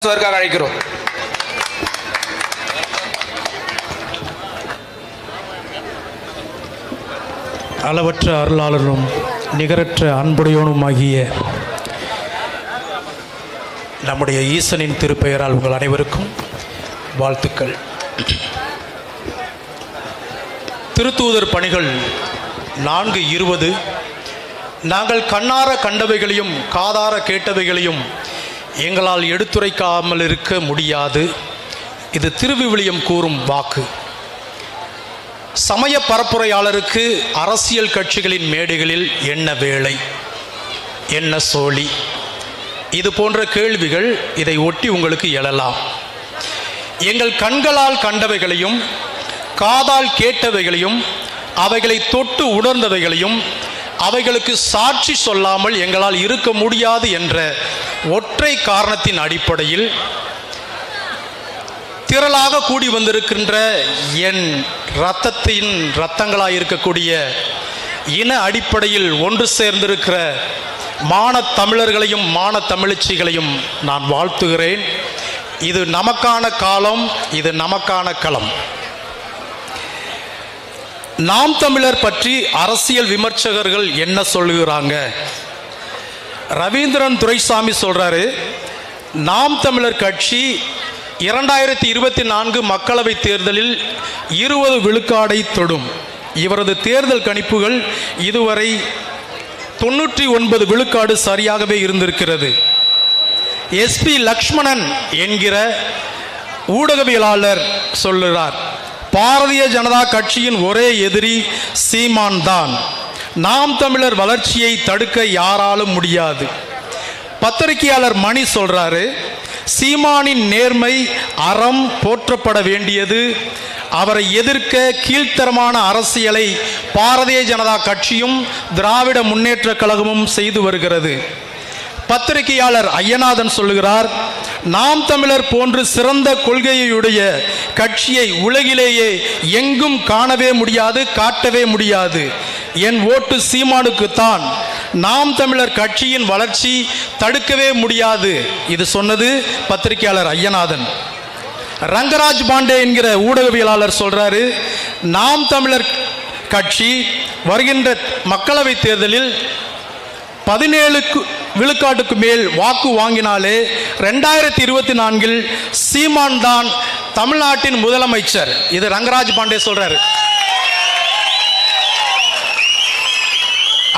அழைக்கிறோம். அளவற்ற அருளாளரும் நிகரற்ற அன்புடையோனுமாகிய நம்முடைய ஈசனின் திருப்பெயரால் உங்கள் அனைவருக்கும் வாழ்த்துக்கள். திருத்தூதர் பணிகள் 4:20. நாங்கள் கண்ணார கண்டவைகளையும் காதார கேட்டவைகளையும் எங்களால் எடுத்துரைக்காமல் இருக்க முடியாது. இது திருவிவிலியம் கூறும் வாக்கு. சமய பரப்புரையாளருக்கு அரசியல் கட்சிகளின் மேடைகளில் என்ன வேலை, என்ன சோழி, இது போன்ற கேள்விகள் இதை ஒட்டி உங்களுக்கு எழலாம். எங்கள் கண்களால் கண்டவைகளையும் காதால் கேட்டவைகளையும் அவைகளை தொட்டு உணர்ந்தவைகளையும் அவைகளுக்கு சாட்சி சொல்லாமல் எங்களால் இருக்க முடியாது என்ற ஒற்றை காரணத்தின் அடிப்படையில் திரளாக கூடி வந்திருக்கின்ற என் இரத்தங்களாக இருக்கக்கூடிய இன அடிப்படையில் ஒன்று சேர்ந்திருக்கிற தமிழர்களையும் தமிழச்சிகளையும் நான் வாழ்த்துகிறேன். இது நமக்கான காலம், இது நமக்கான களம். நாம் தமிழர் பற்றி அரசியல் விமர்சகர்கள் என்ன சொல்லுகிறாங்க? ரவீந்திரன் துரைசாமி சொல்றாரு, நாம் தமிழர் கட்சி 2024 மக்களவை தேர்தலில் 20 விழுக்காடை தொடும். இவரது தேர்தல் கணிப்புகள் இதுவரை 99 விழுக்காடு சரியாகவே இருந்திருக்கிறது. எஸ்பி லக்ஷ்மணன் என்கிற ஊடகவியலாளர் சொல்லுகிறார், பாரதிய ஜனதா கட்சியின் ஒரே எதிரி சீமான் தான். நாம் தமிழர் வளர்ச்சியை தடுக்க யாராலும் முடியாது. பத்திரிகையாளர் மணி சொல்றாரு, சீமானின் நேர்மை அறம் போற்றப்பட வேண்டியது. அவரை எதிர்க்க கீழ்த்தரமான அரசியலை பாரதிய ஜனதா கட்சியும் திராவிட முன்னேற்ற கழகமும் செய்து வருகிறது. பத்திரிகையாளர் ஐயநாதன் சொல்லுகிறார், நாம் தமிழர் போன்று சிறந்த கொள்கையுடைய கட்சியை உலகிலேயே எங்கும் காணவே முடியாது, காட்டவே முடியாது. என் ஓட்டு சீமானுக்குத்தான். நாம் தமிழர் கட்சியின் வளர்ச்சி தடுக்கவே முடியாது. இது சொன்னது பத்திரிகையாளர் ஐயநாதன். ரங்கராஜ் பாண்டே என்கிற ஊடகவியலாளர் சொல்றாரு, நாம் தமிழர் கட்சி வருகின்ற மக்களவை தேர்தலில் 17 விழுக்காட்டுக்கு மேல் வாக்கு வாங்கினாலே 2024 சீமான் தான் தமிழ்நாட்டின் முதலமைச்சர். இது ரங்கராஜ் பாண்டே சொல்றாரு.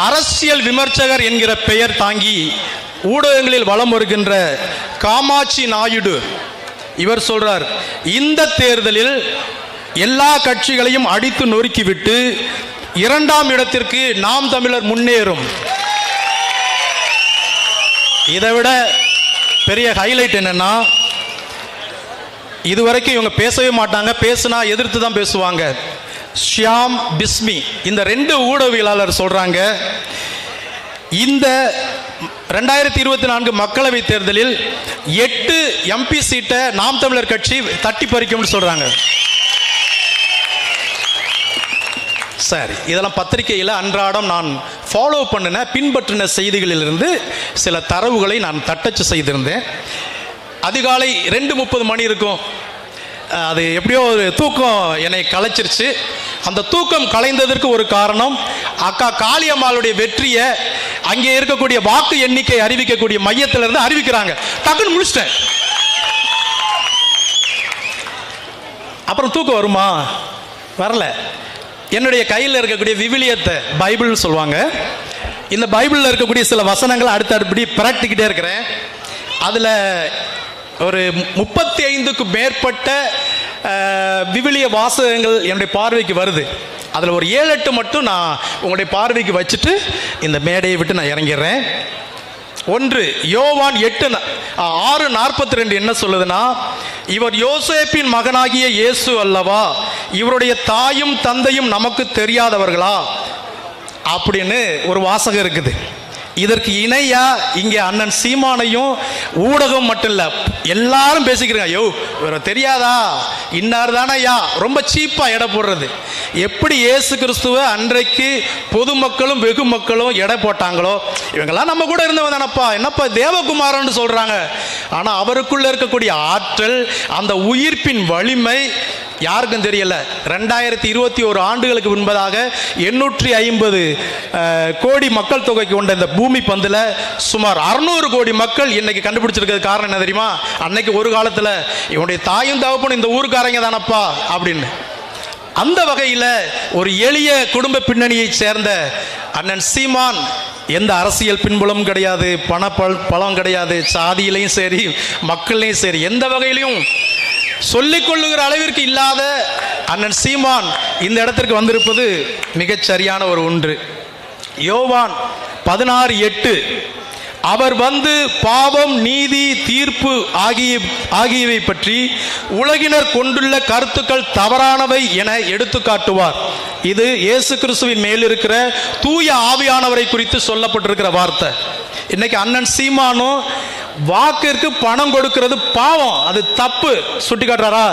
அரசியல் விமர்சகர் என்கிற பெயர் தாங்கி ஊடகங்களில் வலம் வருகின்ற காமாட்சி நாயுடு இவர் சொல்றார், இந்த தேர்தலில் எல்லா கட்சிகளையும் அடித்து நொறுக்கிவிட்டு 2ஆம் இடத்திற்கு நாம் தமிழர் முன்னேறும். இதை விட பெரிய ஹைலைட் என்னன்னா, இதுவரைக்கும் இவங்க பேசவே மாட்டாங்க, பேசுனா எதிர்த்து தான் பேசுவாங்க. ஷியாம் பிஸ்மி இந்த 2 ஊடகவியலாளர் சொல்றாங்க, இந்த 2024 மக்களவை தேர்தலில் 8 MP சீட்டை நாம் தமிழர் கட்சி தட்டி பறிக்கும்னு சொல்றாங்க. சரி, இதெல்லாம் பத்திரிகையில் அன்றாடம் நான் ஃபாலோ பண்ணின பின்பற்றின செய்திகளிலிருந்து சில தரவுகளை நான் தட்டச்சு செய்திருந்தேன். அதிகாலை 2:30 மணி இருக்கும். அது எப்படியோ ஒரு தூக்கம் என்னை கலைச்சிருச்சு. அந்த தூக்கம் கலைந்ததற்கு ஒரு காரணம், அக்கா காளியம்மாளுடைய வெற்றியை அங்கே இருக்கக்கூடிய வாக்கு எண்ணிக்கை அறிவிக்கக்கூடிய மையத்திலிருந்து அறிவிக்கிறாங்க. டக்குன்னு முடிச்சிட்டேன். அப்புறம் தூக்கம் வருமா? வரல. என்னுடைய கையில் இருக்கக்கூடிய விவிலியத்தை, பைபிள்னு சொல்லுவாங்க, இந்த பைபிளில் இருக்கக்கூடிய சில வசனங்களை அடுத்தபடி பிரட்டிக்கிட்டே இருக்கிறேன். அதில் ஒரு 35க்கு மேற்பட்ட விவிலிய வாசகங்கள் என்னுடைய பார்வைக்கு வருது. அதில் ஒரு 7-8 மட்டும் நான் உங்களுடைய பார்வைக்கு வச்சுட்டு இந்த மேடையை விட்டு நான் இறங்கிடுறேன். 1 யோவான் 6:42 என்ன சொல்லுதுன்னா, இவர் யோசேப்பின் மகனாகிய இயேசு அல்லவா, இவருடைய தாயும் தந்தையும் நமக்கு தெரியாதவர்களா அப்படின்னு ஒரு வாசகம் இருக்குது. இதற்கு இணையா இங்கே அண்ணன் சீமானையும் ஊடகம் மட்டும் இல்ல எல்லாரும் பேசிக்கிறாங்க. யோ இவரை தெரியாதா, இன்னார் தானே ஐயா, ரொம்ப சீப்பா எடை போடுறது. எப்படி இயேசு கிறிஸ்துவ அன்றைக்கு பொதுமக்களும் வெகு மக்களும் எடை போட்டாங்களோ, இவங்கெல்லாம் நம்ம கூட இருந்தவங்க தானப்பா, என்னப்பா தேவகுமாரன்னு சொல்றாங்க. ஆனா அவருக்குள்ள இருக்கக்கூடிய ஆற்றல், அந்த உயிர்ப்பின் வலிமை யாருக்கும் தெரியல. 2021 ஆண்டுகளுக்கு முன்பதாக 850 கோடி மக்கள் தொகை கொண்ட இந்த பூமி பந்துல சுமார் 600 கோடி மக்கள் இன்னைக்கு கண்டுபிடிச்சிருக்கிறது காரணம் என்ன தெரியுமா? அன்னைக்கு ஒரு காலத்துல இவனுடைய தாயும் தகப்பனும் இந்த ஊருக்காரங்க தானப்பா அப்படின்னு. அந்த வகையில் ஒரு எளிய குடும்ப பின்னணியை சேர்ந்த அண்ணன் சீமான் எந்த அரசியல் பின்புலம் கிடையாது, பண பலம் கிடையாது, சாதியிலையும் சரி மக்கள்லையும் சரி எந்த வகையிலையும் சொல்லிக் கொள்ளுகிற அளவிற்கு இல்லாத அண்ணன் சீமான் இந்த இடத்திற்கு வந்திருப்பது மிகச் சரியான ஒரு ஒன்று. யோவான் 16:8 அவர் வந்து பாவம், நீதி, தீர்ப்பு ஆகியவை பற்றி உலகினர் கொண்டுள்ள கருத்துக்கள் தவறானவை என எடுத்து காட்டுவார். இது இயேசு கிறிஸ்துவின் மேல் இருக்கிற தூய ஆவியானவரை குறித்து சொல்லப்பட்டிருக்கிற வார்த்தை. இன்னைக்கு அண்ணன் சீமானும் வாக்கிற்கு பணம் கொடுக்கிறது பாவம், அது தப்பு சுட்டி காட்டுறாரா?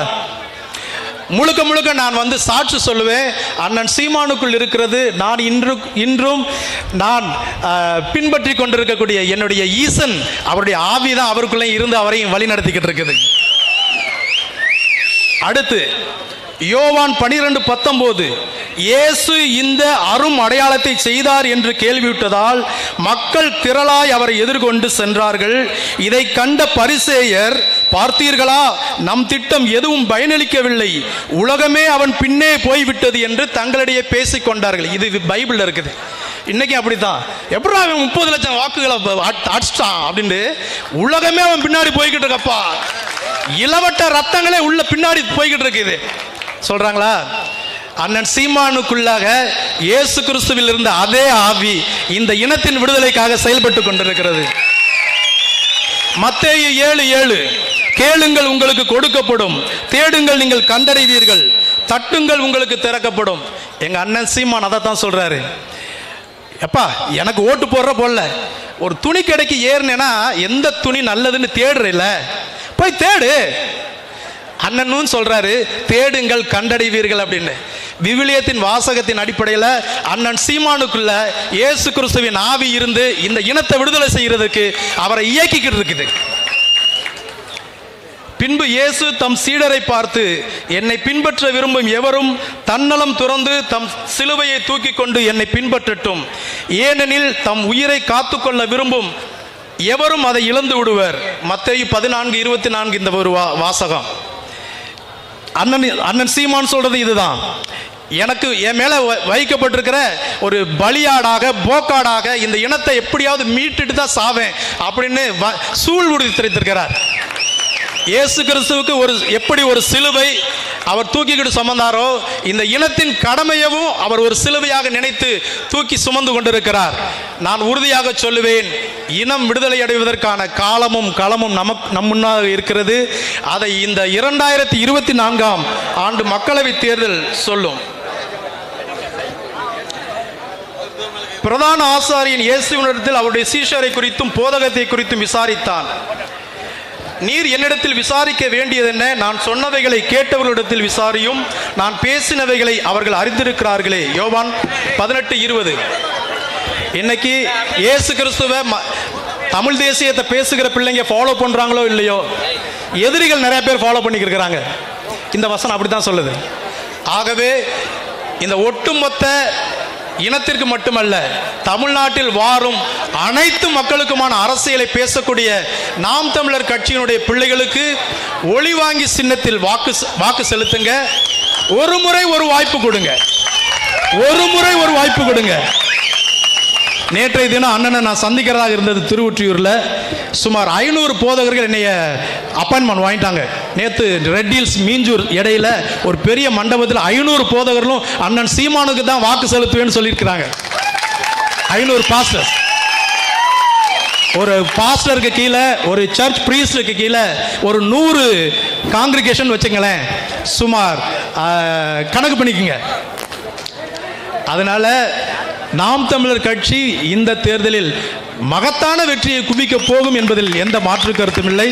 முழுக்க முழுக்க நான் வந்து சாட்சி சொல்லுவேன், அண்ணன் சீமானுக்குள் இருக்கிறது நான் இன்றும் நான் பின்பற்றி கொண்டிருக்கக்கூடிய என்னுடைய ஈசன், அவருடைய ஆவி தான் அவருக்குள்ளே இருந்து அவரையும் வழி நடத்திக்கிட்டு இருக்குது. அடுத்து யோவான் 12:19 இயேசு இந்த அரும் அடையாளத்தை செய்தார் என்று கேள்விவிட்டதால் மக்கள் திரளாய் அவரை எதிர்கொண்டு சென்றார்கள். இதை கண்ட பரிசேயர், பார்த்தீர்களா, நம் திட்டம் எதுவும் பயனளிக்கவில்லை, உலகமே அவன் பின்னே போய்விட்டது என்று தங்களிடையே பேசிக் கொண்டார்கள். இது பைபிள்ல இருக்குது. இன்னைக்கு அப்படித்தான், எப்படி அவன் 30 லட்சம் வாக்குகளை அடிச்சிட்டான் அப்படின்னு உலகமே அவன் பின்னாடி போய்கிட்டு இருக்கப்பா, இளவட்ட ரத்தங்களே உள்ள பின்னாடி போய்கிட்டு இருக்குது சொல்றாங்களா? அண்ணன் சீமானுக்குள்ளாக இயேசு கிறிஸ்துவில் இருந்த அதே ஆவி இந்த இனத்தின் விடுதலைக்காக செயல்பட்டு கொண்டிருக்கிறது. மத்தேயு 7:7 கேளுங்கள் உங்களுக்கு கொடுக்கப்படும், தேடுங்கள் நீங்கள் கண்டறிவீர்கள், தட்டுங்கள் உங்களுக்கு திறக்கப்படும். எங்க அண்ணன் சீமான் அதை தான் சொல்றாரு. எப்பா எனக்கு ஓட்டு போடுற போல ஒரு துணி கடைக்கு ஏறினேன்னா எந்த துணி நல்லதுன்னு தேடுறல, போய் தேடு. அண்ணனும் சொல்றாரு தேடுங்கள் கண்டடைவீர்கள் அப்படின்னு. விவிலியத்தின் வாசகத்தின் அடிப்படையில் அண்ணன் சீமானுக்குள்ள இயேசு கிறிஸ்துவின் ஆவி இருந்து இந்த இனத்தை விடுதலை செய்யறதுக்கு அவரை இயக்கிக்கிட்டு இருக்குது. பின்பு இயேசு தம் சீடரை பார்த்து, என்னை பின்பற்ற விரும்பும் எவரும் தன்னலம் துறந்து தம் சிலுவையை தூக்கி கொண்டு என்னை பின்பற்றட்டும். ஏனெனில் தம் உயிரை காத்துக்கொள்ள விரும்பும் எவரும் அதை இழந்து விடுவர். மத்தேயு 14:24 இந்த ஒரு வாசகம். அண்ணன் சீமான் சொல்றது இதுதான். எனக்கு என் மேல வைக்கப்பட்டிருக்கிற ஒரு பலியாடாக போக்காடாக இந்த இனத்தை எப்படியாவது மீட்டுட்டு தான் சாவேன் அப்படின்னு சூழ் உறுதித்திருக்கிறார். இயேசு கிறிஸ்துவுக்கு எப்படி ஒரு சிலுவை அவர் தூக்கிக்கிட்டு சுமந்தாரோ, இந்த இனத்தின் கடமையவும் அவர் ஒரு சிலுவையாக நினைத்து தூக்கி சுமந்து கொண்டிருக்கிறார். நான் உறுதியாக சொல்லுவேன், இனம் விடுதலை அடைவதற்கான காலமும் களமும் நம் முன்னாக இருக்கிறது. அதை இந்த 2024ஆம் ஆண்டு மக்களவை தேர்தல் சொல்லும். பிரதான ஆசாரியன் இயேசுவினிடத்தில் அவருடைய சீஷரை குறித்தும் போதகத்தை குறித்தும் விசாரித்தான். நீர் என்னிடத்தில் விசாரிக்க வேண்டியது என்ன? நான் சொன்னவைகளை கேட்டவர்களிடத்தில் விசாரியும், நான் பேசினவைகளை அவர்கள் அறிந்திருக்கிறார்களே. யோவான் 18:20. இன்னைக்கு இயேசு கிறிஸ்துவ தமிழ் தேசியத்தை பேசுகிற பிள்ளைங்க ஃபாலோ பண்றாங்களோ இல்லையோ, எதிரிகள் நிறைய பேர் ஃபாலோ பண்ணிக்கிட்டு இருக்கிறாங்க. இந்த வசனம் அப்படித்தான் சொல்லுது. ஆகவே இந்த ஒட்டுமொத்த இனத்திற்கு மட்டுமல்ல, தமிழ்நாட்டில் வாரும் அனைத்து மக்களுக்குமான அரசியலை பேசக்கூடிய நாம் தமிழர் கட்சியினுடைய பிள்ளைகளுக்கு ஒளி வாங்கி சின்னத்தில் வாக்கு செலுத்துங்க. ஒரு முறை ஒரு வாய்ப்பு கொடுங்க, ஒரு முறை ஒரு வாய்ப்பு கொடுங்க. நேற்றைய தினம் அண்ணனை நான் சந்திக்கிறதாக இருந்தது திருவொற்றியூரில். சுமார் 500 போதகர்கள் என்னைய அப்பாயின்மெண்ட் வாங்கிட்டாங்க. நேற்று ரெட் ஹில்ஸ் மீஞ்சூர் இடையில ஒரு பெரிய மண்டபத்தில் 500 போதகர்களும் அண்ணன் சீமானுக்கு தான் வாக்கு செலுத்துவேன்னு சொல்லியிருக்கிறாங்க. 500 பாஸ்டர். ஒரு பாஸ்டருக்கு கீழே, ஒரு சர்ச் பிரீஸ்டுக்கு கீழே ஒரு 100 காங்கிரிகேஷன் வச்சுங்களேன், சுமார் கணக்கு பண்ணிக்கோங்க. அதனால நாம் தமிழர் கட்சி இந்த தேர்தலில் மகத்தான வெற்றியை குவிக்க போகும் என்பதில் எந்த மாற்று கருத்தும் இல்லை.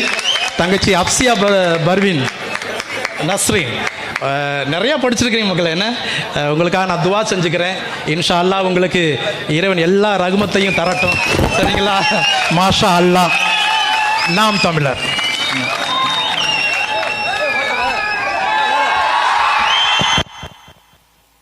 தங்கச்சி அப்சியா பர்வீன் நஸ்ரீன், நிறையா படிச்சிருக்கிறீங்க மக்கள். என்ன உங்களுக்காக நான் துவா செஞ்சுக்கிறேன். இன்ஷா அல்லாஹ் உங்களுக்கு இறைவன் எல்லா ரகுமத்தையும் தரட்டும். சரிங்களா? மாஷா அல்லாஹ். நாம் தமிழர்.